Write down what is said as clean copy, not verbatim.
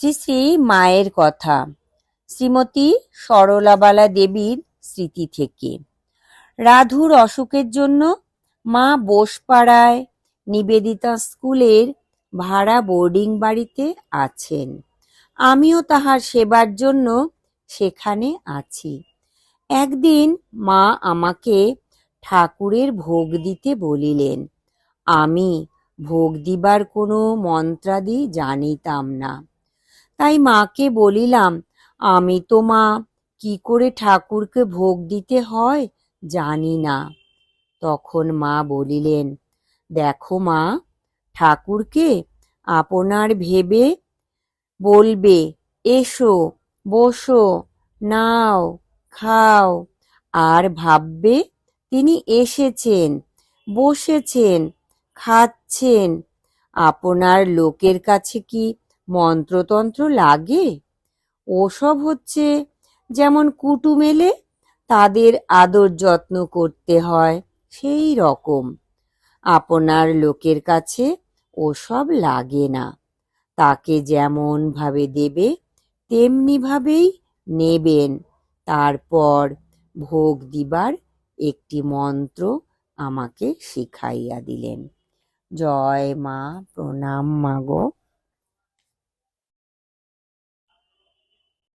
শ্রী শ্রী মায়ের কথা। শ্রীমতী সরলাবালা দেবীর স্মৃতি থেকে। রাধুর অসুখের জন্য মা বোসপাড়ায় নিবেদিতা স্কুলের ভাড়া বোর্ডিং বাড়িতে আছেন। আমিও তাহার সেবার জন্য সেখানে আছি। একদিন মা আমাকে ঠাকুরের ভোগ দিতে বলিলেন। আমি ভোগ দিবার কোনো মন্ত্রাদি জানিতাম না। তাই মাকে বলিলাম, আমি তো মা কি করে ঠাকুরকে ভোগ দিতে হয় জানি না। তখন মা বলিলেন, দেখো মা, ঠাকুরকে আপনার ভেবে বলবে, এসো, বসো, নাও, খাও, আর ভাববে তিনি এসেছেন, বসেছেন, খাচ্ছেন। আপনার লোকের কাছে কি মন্ত্রতন্ত্র লাগে? ওসব হচ্ছে যেমন কুটুম এলে তাদের আদর যত্ন করতে হয়, সেই রকম। আপনার লোকের কাছে ওসব লাগে না। তাকে যেমন ভাবে দেবে তেমনি ভাবেই নেবেন। তারপর ভোগ দিবার একটি মন্ত্র আমাকে শিখাইয়া দিলেন। জয় মা, প্রণাম মা গো।